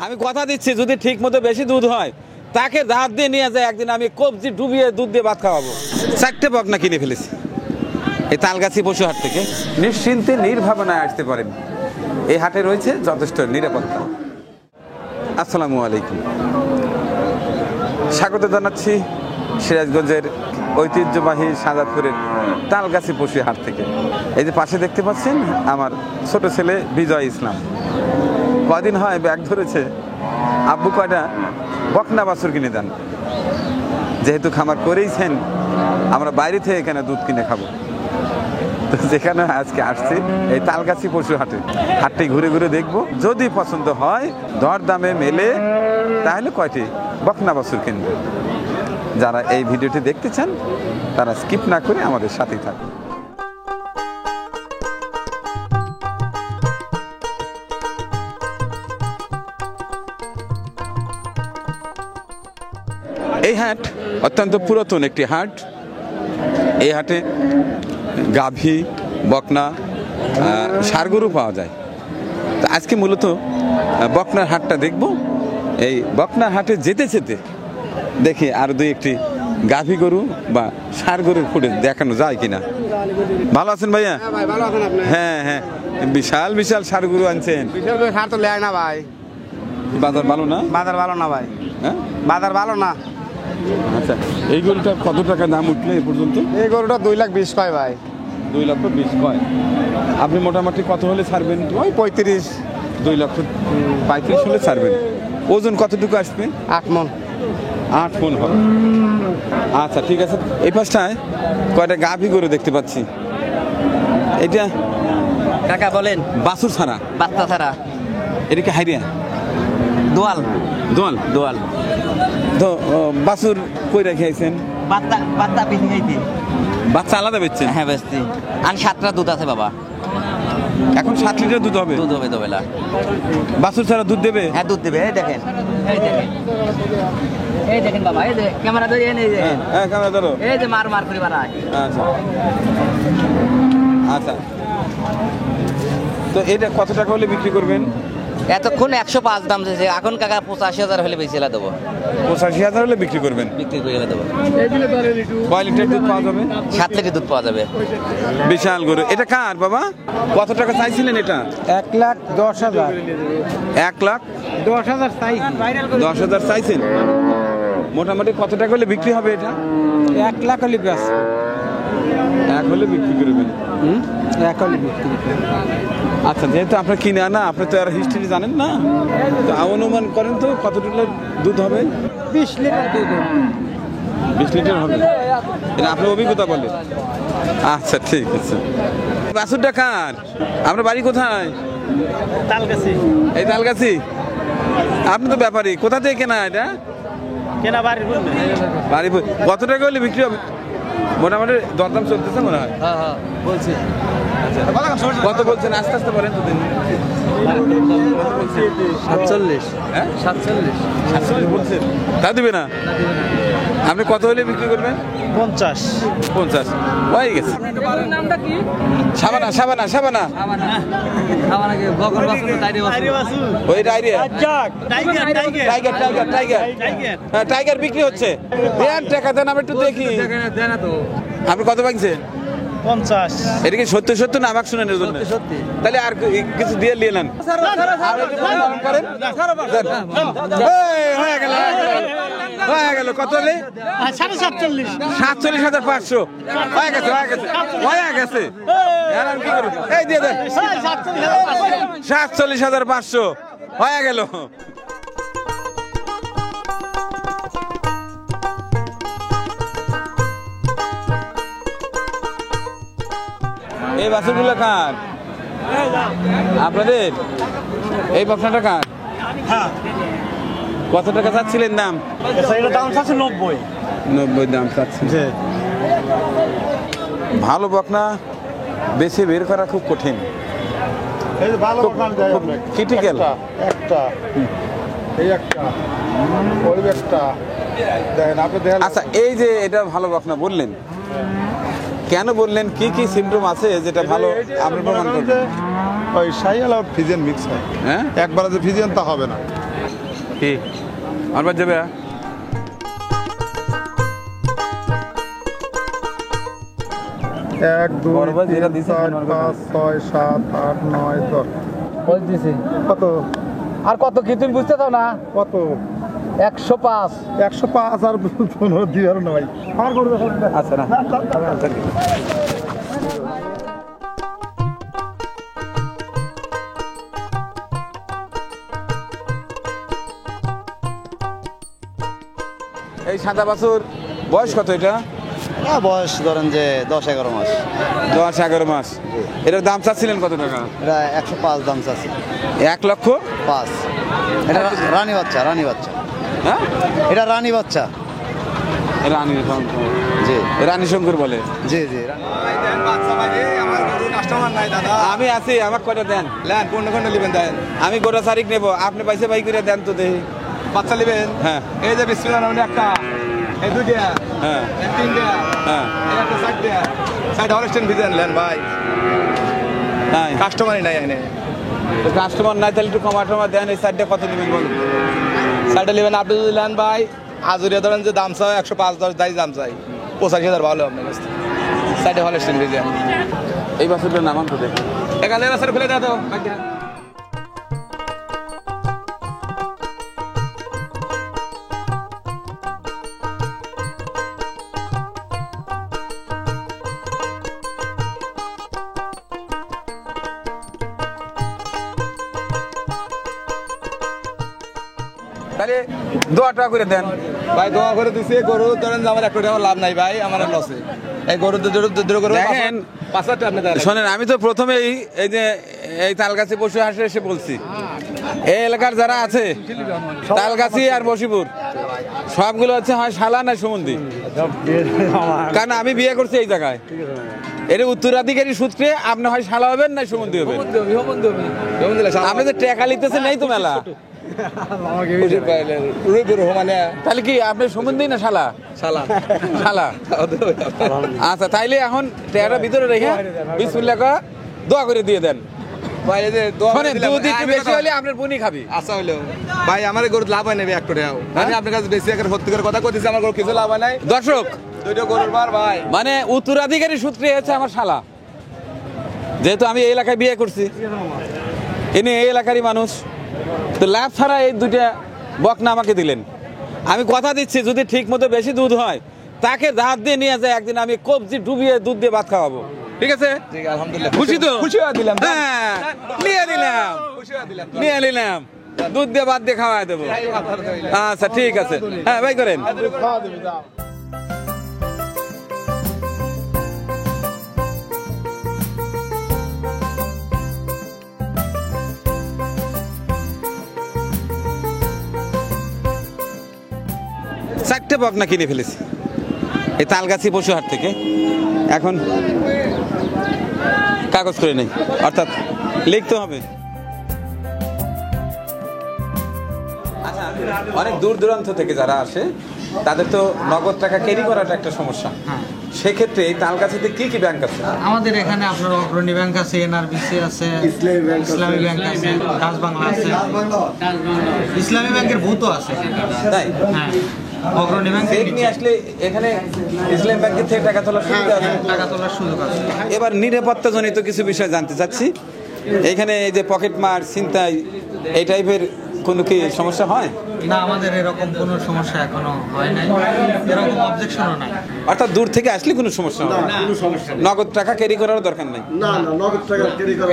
আমি কথা দিচ্ছি যদি ঠিক মতো বেশি দুধ হয় তাকে ধার দিয়ে নিয়ে যায়, একদিন আমি কবজি ডুবিয়ে দুধ দিয়ে ভাত খাওয়াবো। 4টে বকনা কিনে ফেলেছি এই তালগাছি পশু হাট থেকে। নিশ্চিন্তে নির্ভাবনায় আসতে পারেন, এই হাটে রয়েছে যথেষ্ট নিরাপত্তা। আসসালামু আলাইকুম, স্বাগত জানাচ্ছি সিরাজগঞ্জের ঐতিহ্যবাহী সাজাদপুরের তালগাছি পশু হাট থেকে। এই যে পাশে দেখতে পাচ্ছেন আমার ছোট ছেলে বিজয় ইসলাম, কদিন হয় ব্যাগ ধরেছে, আব্বু কয়টা বকনা বাছুর কিনে দেন। যেহেতু খামার করেইছেন, আমরা বাইরে থেকে এখানে দুধ কিনে খাবো, তো যেখানে আজকে আসছি এই তালগাছি পশু হাটে। হাটটি ঘুরে ঘুরে দেখবো, যদি পছন্দ হয় দর দামে মেলে তাহলে কয়টি বকনা বাছুর কিনবে। যারা এই ভিডিওটি দেখতে চান তারা স্কিপ না করে আমাদের সাথেই থাকুন। এই হাট অত্যন্ত পুরাতন একটি হাট। এই হাটে গাভী, বকনা, ষাঁড় গরু পাওয়া যায়। তো আজকে মূলত বকনার হাটটা দেখব। এই বকনার হাটে যেতে যেতে দেখি আর দুই একটি গাভী গরু বা ষাঁড় গরুর ফুটে দেখানো যায় কিনা। ভালো আছেন ভাইয়া? হ্যাঁ হ্যাঁ, বিশাল বিশাল ষাঁড় গরু আনছেন। ভাই বাজার ভালো না? বাজার ভালো না ভাই, হ্যাঁ বাজার ভালো না। আচ্ছা, এই গরুটা কত টাকা দাম উঠলে এ পর্যন্ত? এই গরুটা 2,20,000 কয় ভাই। 2,20,000 কয়? আপনি মোটামুটি কত হলে ছাড়বেন? ওই 35। 2,35,000 হলে ছাড়বেন। ওজন কতটুকু আসবে? 8 মণ। 8 মণ হবে। আচ্ছা ঠিক আছে। এই পাশটায় কয়টা গাভী গরু দেখতে পাচ্ছি। এটা কাকা বলেন। বাছুর ছাড়া, বাচ্চা ছাড়া, এটা কি হাইরিয়া? দোয়াল দোয়াল। দোয়াল। তো বাছুর কই রেখে আইছেন? বাচ্চা বাচ্চা বেশি খাইতে। বাচ্চা আলাদা বেচছেন? হ্যাঁ বেশি। আর 7টা দুধ আছে বাবা। এখন 7 লিটার দুধ হবে? দুধ হবে দুবেলা। বাছুর ছাড়া দুধ দেবে? হ্যাঁ দুধ দেবে। এই দেখেন, এই দেখেন, এই দেখেন বাবা, এই যে ক্যামেরা ধরে এই যে, হ্যাঁ ক্যামেরা ধরো। এই যে মার মার করে বাড়ায়। আচ্ছা আচ্ছা, তো এটা কত টাকা হলে বিক্রি করবেন? এতক্ষণ 105 দাম দিয়েছে, এখন কাকা 85,000 হলে বেশি এলা দেবো। 85,000 হলে বিক্রি করবেন? বিক্রি করে এলা দেবো। কয় লিটার দুধ পাওয়া যাবে? 7 লিটার দুধ পাওয়া যাবে। বিশাল গরু। এটা কার বাবা? কত টাকা চাইছিলেন এটা? 1,10,000। 1,10,000 চাই। 10,000 চাইছেন। মোটামুটি কত টাকা হলে বিক্রি হবে এটা? 1,00,000 হলে ব্যাস। 1 হলে বিক্রি করবেন? 1 হলে বিক্রি। আচ্ছা, যেহেতু আপনার কিনে আনা, আপনি তো আর হিস্ট্রি জানেন না, তো অনুমান করেন তো কত লিটার দুধ হবে? 20 লিটার দুধ। 20 লিটার হবে, এটা আপনার অভিজ্ঞতা বলে। আচ্ছা ঠিক আছে। বাছুরটা কার? আপনার বাড়ি কোথায়? তালগাছি। এই তালগাছি। আপনি তো ব্যাপারী, কোথা থেকে কেনা এটা? কেনা বাড়ি বাড়ি। কত টাকা হলে বিক্রি হবে? মোটামুটি দরদাম চলতেছে মনে হয়। হ্যাঁ হ্যাঁ বলছি। কত বলছেন? আস্তে আস্তে বলেন তো দিন। 47। হ্যাঁ 47। 47 বলছেন, তা দিবে না? আপনি কত হলে বিক্রি করবেন? 50। 50 হয়ে গেছে। নামটা কি? সাবানা সাবানা সাবানা। আমার আগে বগর বাসু টাইরি বাসু। ওই diarrhoea tiger tiger tiger tiger. হ্যাঁ টাইগার বিক্রি হচ্ছে। দেন টাকা দেন, আমি একটু দেখি। দেন না তো। আপনি কত ভাঙছেন? 50। এটা কি সত্য সত্য না আমাকে শুনেন এর জন্য? সত্যি। তাহলে আর কিছু দিয়ে নিয়ে নেন। আর একটু কম করেন। এই, হয়ে গেল হয়ে গেল। কত হলে? 47,500 হয়ে গেছে হয়ে গেছে হয়ে গেছে। আর আমি কি করব? এই দিয়ে দেন। 47,500 হয়ে গেল। এই বাছুরগুলো কার? আপনাদের? এই বকনাটা কার? কত টাকা চাচ্ছিলেন দাম? দাম আছে 90। 90 দাম চাচ্ছেন। ভালো বকনা বেছে বের করা খুব কঠিন। এই যে ভালো বকনা দেয় খুব ক্রিটিক্যাল। একটা এই একটা ওই একটা দেখেন আপনি দেখেন। আচ্ছা, এই যে এটা ভালো বকনা বললেন, কেন বললেন? কি কি সিমটম আছে যেটা ভালো আপনি প্রমাণ করবেন? ওই শাহিওয়াল আর ফ্রিজিয়ান মিক্স হয়। হ্যাঁ একবারে যে ফ্রিজিয়ান তা হবে না। কি আমার যাবে? 1 2 3 4 5 6 7 8 9 10 বল দিছি কত আর কত কি তুমি বুঝতে চাও না? কত 105 105 আর 15 দিবার না ভাই আমার গরু আচ্ছা না এই সাদা বাছুর বয়স কত এটা? বয়স ধরেন যে 10-11 মাস। 10-11 মাস। এটার দাম চাচ্ছিলেন কত টাকা? এটা 105 দাম চাচ্ছি। 1,05,000। এটা রানী বাচ্চা, রানী বাচ্চা। হ্যাঁ এটা রানী বাচ্চা। রানী শঙ্কর, জি রানী শঙ্কর বলে। জি জি। আমি আছি, আমাকে কয়টা দেন। আমি গোটা তারিখ নেব, আপনি পয়সা বাই করে দেন তো দেখি। বাচ্চা নেবেন? হ্যাঁ এই যে বিসমিল্লাহ নামে একটা, এই দুইটা, হ্যাঁ এই তিনটা, হ্যাঁ এই একটা চারটা, সাইড হলস্টেইন ভিজেন লেন ভাই। তাই কাস্টমারই নাই এখানে। কাস্টমার নাই, তাহলে একটু কমা টমা দেন। এই সাইডটা কত নেবেন বলুন? সাইডে নেবেন আপনি যদি নেন ভাই, আজুরিয়া ধরেন যে দাম চাই 105-10 দাই দাম চাই 85,000 ভালো আপনার কাছে। সাইডে হলস্টেইন ভিজেন। এই বাছুরটার নামান তো দেখি। এখানে রাস্তা খুলে দাও তো। তাহলে 2 টাকা করে দেন ভাই। দোয়া করে দিছি, গরু ধরেন যে আমার 1 টাকা লাভ নাই ভাই, আমার লসে। এই গরু দুটো গরু দেখেন। 5,000 টাকা আপনি দেন। শোনেন, আমি তো প্রথমেই এই যে এই তালগাছি পশু হাসে এসে বলছি, এই এলাকার যারা আছে তালগাছি আর বশিপুর সবগুলো হচ্ছে হয় শালা না সুমন্দি। কারণ আমি বিয়ে করছি এই জায়গায়, এর উত্তরাধিকারী সূত্রে আপনি হয় শালা হবেন না সুমন্দি হবেন। আপনি যে টাকা লিখতেছেন নেই তো মেলা, তাহলে কি আপনি সুমন্দি না শালা? শালা শালা। আচ্ছা তাইলে এখন টাকাটা ভিতরে রেখে বিসমিল্লাহ করে দোয়া করে দিয়ে দেন। ভাই এই যে দোয়া করে শোনেন, দিলাম। দুধ একটু বেশি হলে আপনার বুনি খাবি। আচ্ছা হইলো ভাই, আমার গরু লাভ হয় না 1 টাকাও। আমি আপনার কাছে বেশি করে সত্যি করে কথা কইতেছি, আমার গরু কিছু লাভ হয় নাই। দর্শক, দুইটা গরুর বার ভাই, মানে উত্তরাধিকারী সূত্রে হচ্ছে আমার শালা, যেহেতু আমি এই এলাকায় বিয়ে করছি, ইনি এই এলাকারই মানুষ, তো লাভ ছাড়া এই 2টা বকনা আমাকে দিলেন। আমি কথা দিচ্ছি, যদি ঠিক মতো বেশি দুধ হয় তাকে ধার দিয়ে নিয়ে যায়, একদিন আমি কবজি ডুবিয়ে দুধ দিয়ে ভাত খাওয়াবো। ঠিক আছে? ঠিক আছে, আলহামদুলিল্লাহ। খুশি তো? খুশি হয়ে দিলাম। হ্যাঁ, নিয়ে নিলাম, খুশি হয়ে দিলাম। নিয়ে নিলাম, দুধ দিয়ে ভাত দিয়ে খাওয়াই দেবো। আচ্ছা ঠিক আছে, হ্যাঁ ভাই করেন। খাওয়া দিবি যাও। চারটে বকনা কিনে ফেলেছি এই তালগাছি পশুহাট থেকে। এখন কাগজ করে নেই, অর্থাৎ লিখতে হবে। আচ্ছা, অনেক দূর দূরান্ত থেকে যারা আসে তাদের তো নগদ টাকা ক্যারি করাটা একটা সমস্যা। সেক্ষেত্রে এই তালগাছিতে কি কি ব্যাংক আছে? আমাদের এখানে আপনার অগ্রণী ব্যাংক আছে, এনআরবিসি আছে, ইসলামী ব্যাংক আছে, ডাচ বাংলা আছে, ইসলামী ব্যাংকের ভূতও আছে। তাই হ্যাঁ, অগ্রণী ব্যাংক চেক নিয়ে আসলে এখানে ইসলাম ব্যাংকের থেকে টাকা তোলার সুবিধা আছে। টাকা তোলার সুযোগ আছে। এবার নিরাপত্তাজনিত কিছু বিষয় জানতে চাচ্ছি। এইখানে এই যে পকেট মার, ছিনতাই, এই টাইপের কোনো কি সমস্যা হয়? না, আমাদের এরকম কোনো সমস্যা এখনো হয় নাই, এরকম অবজেকশনও নাই। অর্থাৎ দূর থেকে আসলে কোনো সমস্যা হবে না, নগদ টাকা ক্যারি করার দরকার নেই।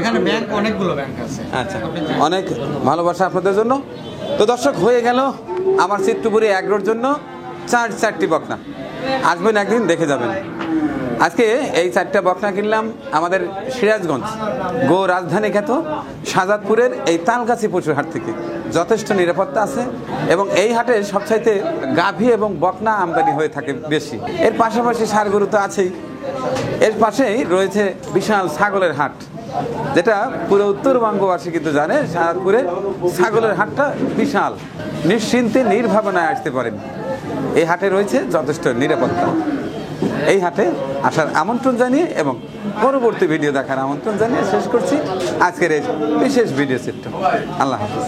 এখানে ব্যাংক, অনেকগুলো ব্যাংক আছে। আচ্ছা, অনেক ভালোবাসা আপনাদের জন্য। তো দর্শক, হয়ে গেল আমার চিত্তপুরি এগ্রোর জন্য 4টি বকনা। আসবেন একদিন, দেখে যাবেন। আজকে এই 4টা বকনা কিনলাম আমাদের সিরাজগঞ্জ গো রাজধানী খ্যাত শাহজাদপুরের এই তালগাছি পশুর হাট থেকে। যথেষ্ট নিরাপত্তা আছে এবং এই হাটে সবচাইতে গাভী এবং বকনা আমদানি হয়ে থাকে বেশি। এর পাশাপাশি ষাঁড় গরু তো আছেই, এর পাশেই রয়েছে বিশাল ছাগলের হাট, যেটা পুরো উত্তরবঙ্গবাসী কিন্তু জানে। শাহজাদপুরে ছাগলের হাটটা বিশাল, নিশ্চিন্তে নির্ভাবনায় আসতে পারেন। এই হাটে রয়েছে যথেষ্ট নিরাপত্তা। এই হাটে আসার আমন্ত্রণ জানিয়ে এবং পরবর্তী ভিডিও দেখার আমন্ত্রণ জানিয়ে শেষ করছি আজকের এই বিশেষ ভিডিও চিত্র। আল্লাহ হাফেজ।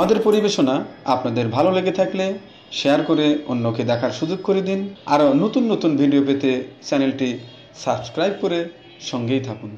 আমাদের পরিবেশনা আপনাদের ভালো লেগে থাকলে শেয়ার করে অন্যকে দেখার সুযোগ করে দিন। আরও নতুন নতুন ভিডিও পেতে চ্যানেলটি সাবস্ক্রাইব করে সঙ্গেই থাকুন।